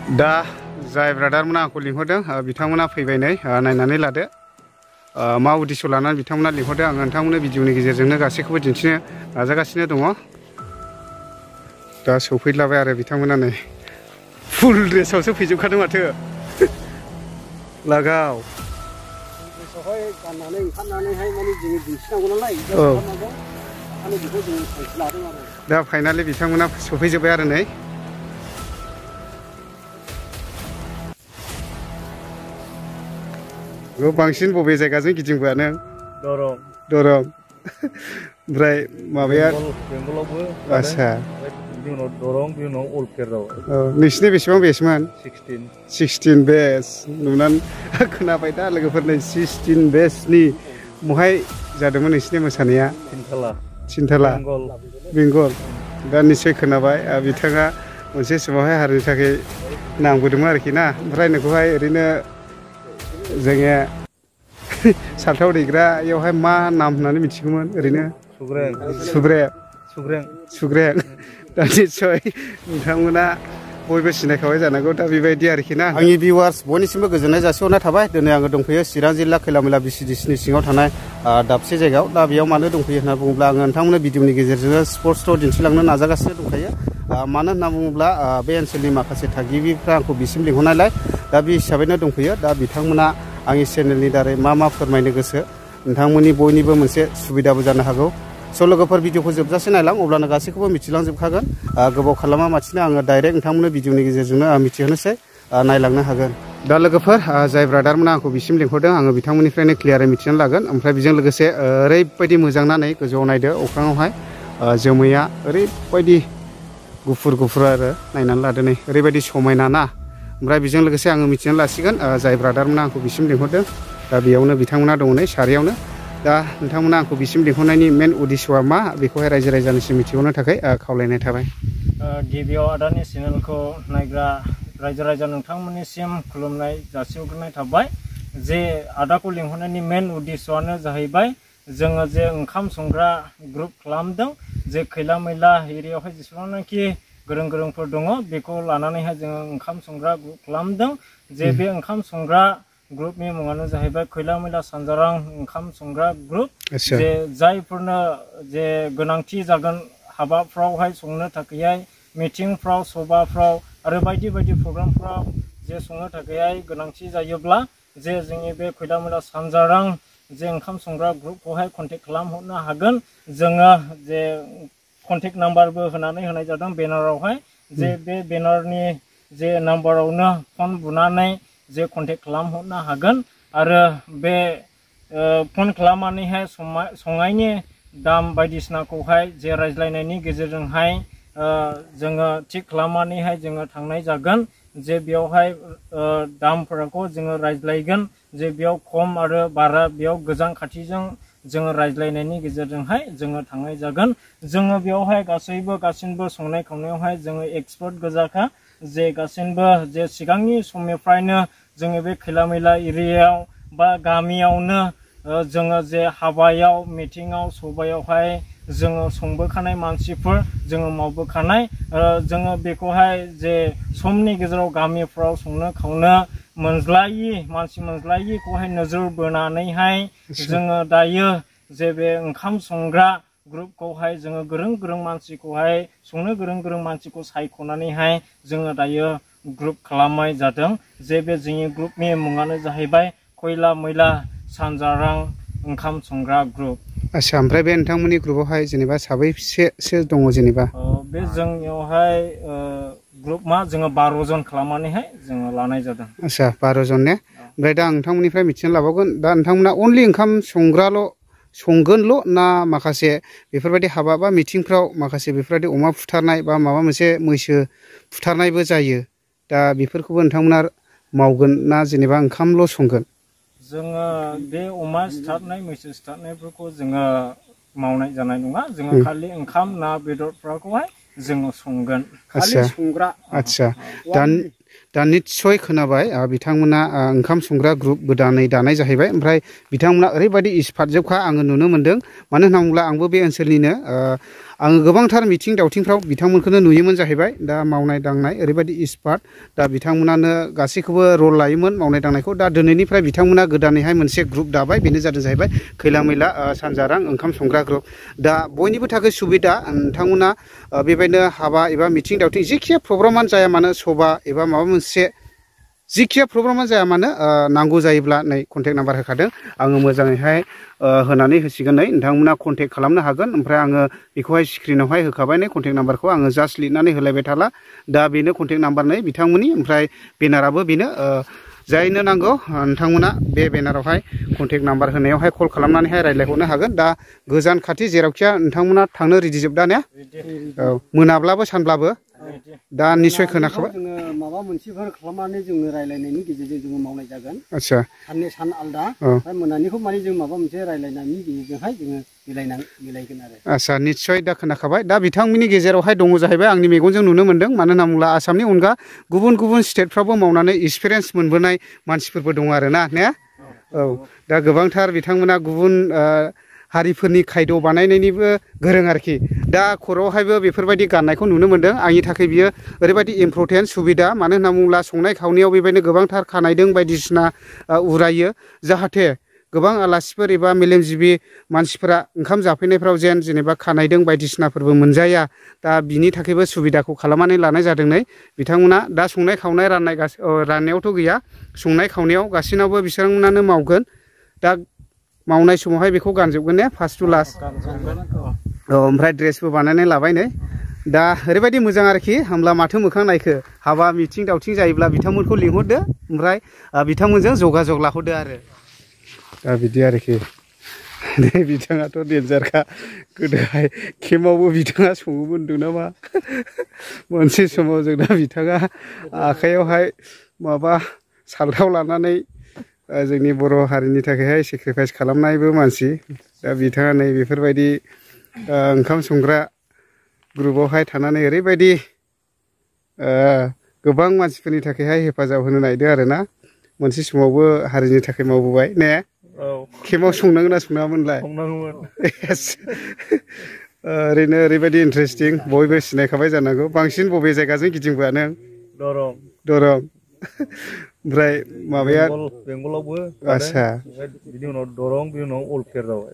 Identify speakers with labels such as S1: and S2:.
S1: दा जाय ब्रादारमोना आंखौ लिंहरदों बिथांमोना फैबाय नै नायनानै लादो मा उद्देश्य लानानै बिथांमोना लिंहरदों आं नोंथांमोननो भिडिअनि गेजेरजोंनो गासैखौबो दिन्थिनो नाजागासिनो दङ। दा सफैलाबाय आरो बिथांमोना नै फुल ड्रेसावसो फैजोबखादों माथो लागाव दा फाइनालि बिथांमोना सफैजोब्बाय आरो नै बांसिन बबे जायगाजों गिदिंबोआ नों?
S2: दरं
S1: ओमफ्राय माबाया
S2: बेंगलावबो
S1: आच्छा
S2: बिनि उनाव दरं बिनि उनाव अलपेराव
S1: नोंसिनि बेसेबां बेसमोन? 16 बेस नुनानै खोनाबाय दा लोगोफोर नै 16 बेसनि बहाय जादोंमोन नोंसिनि मोसानाया? थिनथाला बेंगल दा निस्सय खोनाबाय बिथाङा मोनसे समावहाय हारिनि थाखाय नांबोदोंमोन आरोखि ना ओमफ्राय नोंखौहाय ओरैनो जोङो साल्थाव दैग्रायावहाय मा नाम होननानै मिथिगौमोन ओरैनो? सुग्रें दा निस्सय नोंथांमोना बयबो सिनायखाबाय जानांगौ दा बेबायदि आरोखि ना। आंनि भिउवार्स बयनिसिमबो गोजोननाय जासिहरनाय थाबाय। दिनै आङो दंफैयो चिरां जिल्ला खैलामैला बिसिडिसिनि सिङाव थानाय दाबसे जायगायाव। दा बेयाव मानो दंफैयो होनना बुङोब्ला आङो नोंथांमोननो भिडिअनि गेजेरजों स्पर्ट्सखौ दिन्थिलांनो नाजागासिनो दंखायो। मानो होनना बुङोब्ला बे ओनसोलनि माखासे थागिबिफ्रा आंखौ बिसिम लिंहरनायलाय दा बे हिसाबैनो दंफैयो। दा बिथांमोना आंनि चेनेलनि दारै मा फोरमायनो गोसो नोंथांमोननि बयनिबो मोनसे सुबिदाबो जानो हागौ। स' लोगोफोर भिडिअखौ जोबजासे नायलां अब्लानो गासैखौबो मिथिलांजोबखागोन। गोबाव खालामा माथिनो आङो डाइरेक्ट नोंथांमोननो भिडिअनि गेजेरजोंनो मिथिहोनोसै नायलांनो हागोन। दा लोगोफोर जाय ब्रादारमोना आंखौ बिसिम लिंहरदों आङो बिथांमोननिफ्रायनो क्लियारै मिथिनानै लागोन। ओमफ्राय बेजों लोगोसे ओरैबायदि मोजां ना नै गोजौआव नायदो अख्राङावहाय जोमैया ओरैबायदि गुफुर आरो नायनानै लादो नै ओरैबायदि समायना ना। ओमफ्राय बेजों लोगोसे आङो मिथिनानै लासिगोन जाय ब्रादारमोना आंखौ बिसिम लिंहरदों दा बेयावनो बिथांमोना दङ नै सारियावनो। दा नोंथांमोना आंखौ बिसिम लिंहरनायनि मेन उद्देश्यआ मा बेखौहाय रायजो राजानिसिम मिथिहरनो थाखाय खावलायनाय थाबाय।
S2: गिबियाव आदानि चेनेलखौ नायग्रा रायजो राजा नोंथांमोननिसिम खुलुमनाय जासिहरग्रोनाय थाबाय। जे आदाखौ लिंहरनायनि मेन उद्देश्यआनो जाहैबाय जोङो जे ओंखाम संग्रा ग्रुप खालामदों। जे खैलामैला एरियायावहाय जेसेबांनाखि गोरोंफोर दङ बेखौ लानानैहाय जोङो ओंखाम संग्रा ग्रुप खालामदों। जे बे ओंखाम संग्रा ग्रुपनि मुङानो जाहैबाय खैलामैला सानजारां ओंखाम संग्रा ग्रुप। जे जायफोरनो जे गोनांथि जागोन हाबाफ्रावहाय संनो थाखायहाय मिटिंफ्राव सभाफ्राव आरो बायदि प्रग्रामफ्राव जे संनो थाखायहाय गोनांथि जायोब्ला जे जोंनि बे खैलामैला सानजारां जे ओंखाम संग्रा ग्रुपखौहाय कन्टेक्ट खालामहरनो हागोन। जोङो जे कन्टेक्ट नाम्बारबो होनानै होनाय जादों बेनारावहाय। जे बे बेनारनि जे नाम्बारावनो फन बुनानै जे कन्टेक्ट खालामहरनो हागोन। आरो बे फन खालामनानैहाय संनायनि दाम बायदिसिनाखौहाय जे रायज्लायनायनि गेजेरजोंहाय जोङो थिग खालामनानैहाय जोङो थांनाय जागोन। जे बेयावहाय दामफोरखौ जोङो रायज्लायगोन। जे बेयाव खम आरो बारा बेयाव गोजान खाथिजों जोङो रायज्लायनायनि गेजेरजोंहाय जोङो थांनाय जागोन। जोङो बेयावहाय गासिबो संनाय खावनायावहाय जोङो एक्सपार्ट गोजाखा। जे गासिबो जे सिगांनि समनिफ्रायनो जोङो बे खैलामैला एरियायाव बा गामियावनो जोङो जे हाबायाव मिटिङाव सभायावहाय जोङो संबोखानाय मानसिफोर जोङो मावबोखानाय। जोङो बेखौहाय जे समनि गेजेराव गामिफ्राव संनो खावनो मानसि मोनज्लायिखौहाय नोजोर बोनानैहाय जोङो दायो जे बे ओंखाम संग्रा ग्रुपखौहाय जोङो गोरों मानसिखौहाय संनो गोरों मानसिखौ सायख'नानैहाय जोङो दायो ग्रुप खालामनाय जादों। जे बे जोंनि ग्रुपनि मुङानो जाहैबाय खैलामैला सानजारां ओंखाम संग्रा ग्रुप।
S1: आच्छा ओमफ्राय बे नोंथांमोननि ग्रुपआवहाय जेनेबा साबैसेसो दङ जेनेबा?
S2: बे जोंनियावहाय ग्रुपआ जोङो 12 जन खालामनानैहाय जोङो लानाय जादों।
S1: आच्छा 12 जन ने? ओमफ्राय दा नोंथांमोननिफ्राय मिथिनो लाबावगोन दा नोंथांमोना अनलि ओंखाम संगोनल' ना माखासे बेफोरबायदि हाबा बा मिटिंफ्राव माखासे बेफोरबायदि अमा फुथारनाय बा माबा मोनसे मैसो फुथारनायबो जायो। दा बेफोरखौबो नोंथांमोना मावगोन ना जेनेबा ओंखामल' संगोन?
S2: जोङो बे अमा सिथारनाय मैसो सिथारनायफोरखौ जोङो मावनाय जानाय नङा। जोङो खालि ओंखाम ना बेदरफोरखौहाय जोङो संगोन।
S1: आच्छा दा निस्सय खोनाबाय बिथांमोना ओंखाम संग्रा ग्रुप गोदानै दानाय जाहैबाय। ओमफ्राय बिथांमोना ओरैबायदि एक्सपार्टजोबखा आङो नुनो मोनदों। मानो होनना बुङोब्ला आंबो बे ओनसोलनिनो आङो गोबांथार मिथिं दावथिंफ्राव बिथांमोनखौनो नुयोमोन जाहैबाय दा मावनाय दांनाय ओरैबायदि एक्सपार्ट दा बिथांमोनानो गासैखौबो रल लायोमोन मावनाय दांनायखौ दा दिनैनिफ्राय बिथांमोना गोदानैहाय मोनसे ग्रुप दाबाय बेनो जादों जाहैबाय खैला मैला सानजारां ओंखाम संग्रा ग्रुप दा बयनिबो थाखाय सुबिदा नोंथांमोना बेबायदिनो हाबा एबा मिथिं दावथिं जेखिया प्रग्रामानो जाया मानो सभा एबा माबा मोनसे जिखिया प्रग्रामानो जाया मानो नांगौ जायोब्ला नै कन्टेक्ट नाम्बार होखादों आङो मोजाङैहाय होनानै होसिगोन नै नोंथांमोना कन्टेक्ट खालामनो हागोन ओमफ्राय आङो बेखौहाय स्क्रिनावहाय होखाबाय नै कन्टेक्ट नाम्बारखौ आङो जास्ट लिरनानै होलायबाय थाला दा बेनो कन्टेक्ट नाम्बार नै बिथांमोननि ओमफ्राय बेनाराबो बेनो जायनो नांगौ नोंथांमोना बे बेनारावहाय कन्टेक्ट नाम्बार होनायावहाय कल खालामनानैहाय रायज्लायहरनो हागोन दा गोजान खाथि जेरावखिया नोंथांमोना थांनो रेडि जोब दा ने औ मोनाब्लाबो सानब्लाबो दा निश्चय खोनाखाबाय
S3: जोङो माबा मोनसेफोर खालामनानै जोङो रायलायनायनि गेजेरजों जोङो मावनाय जागोन
S1: आच्छा
S3: साननै सान आलदा ओमफ्राय मोनानिखौ माने जों माबा मोनसे रायलायनायनि गेजेरजोंहाय जोङो मिलायगोन आरो
S1: आच्छा निश्चय दा खोनाखाबाय दा बिथांमोननि गेजेरावहाय दङ जाहैबाय आंनि मेगनजों नुनो मोन्दों मानो होनना बुङोब्ला आसामनि अनगा गुबुन गुबुन स्टेटफ्रावबो मावनानै एक्सपिरियेन्स मोनबोनाय मानसिफोरबो दङ आरो ना ने औ दा गोबांथार बिथांमोना गुबुन हारिफोरनि खायद' बानायनायनिबो गोरों आरोखि दा खर'आवहायबो बेफोरबायदि गाननायखौ नुनो मोन्दों आंनि थाखाय बियो ओरैबायदि इम्परटेन्ट सुबिदा मानो होनना बुङोब्ला संनाय खावनायाव बेबायदिनो गोबांथार खानायदों बायदिसिना उरायो जाहाथे गोबां आलासिफोर एबा मेलेमजिबि मानसिफोरा ओंखाम जाफैनायफ्राव जेनेबा खानायदों बायदिसिनाफोरबो मोनजाया दा बिनि थाखायबो सुबिदाखौ खालामनानै लानाय जादों नै बिथांमोना दा संनाय खावनाय राननायावथ' गैया संनाय खावनायाव गासैनावबो बिथांमोनानो मावगोन दा मावनाय समावहाय बेखौ गानजोबगोन ने फार्स्ट टु लास्ट औ ओमफ्राय ड्रेसबो बानायनानै लाबाय नै दा ओरैबायदि मोजां आरोखि होमब्ला माथो मोखां नायखो हाबा मिथिं दावथिं जायोब्ला बिथांमोनखौ लिंहरदो ओमफ्राय बिथांमोनजों जगाजग लाहरदो आरो दा बिदि आरोखि नै बिथाङाथ' डेन्जारखा गोदोहाय केम्पआवबो बिथाङा सङोमोन होनदों नामा मोनसे समाव जोंना बिथाङा आखाइयावहाय माबा सालथाव लानानै जोंनि बर' हारिनि थाखायहाय सेक्रिफाइस खालामनायबो मानसि दा बिथाङा नै बेफोरबायदि ओंखाम संग्रा ग्रुपआवहाय थानानै ओरैबायदि गोबां मानसिफोरनि थाखायहाय हेफाजाब होनो नागिरदों आरोना मोनसे समावबो हारिनि थाखाय मावबोबाय ने केम्पआव संनांगोन ना संनाङामोनलाय ओरैनो ओरैबायदि इन्टारेस्टिं बयबो सिनायखाबाय जानांगौ बांसिन बबे जायगाजों गिदिंबोआ नों दरं ओमफ्राय माबाया
S4: बेंगलावबो
S1: आच्छा
S4: बिनि उनाव दरं बिनि उनाव अलफेर जाबाय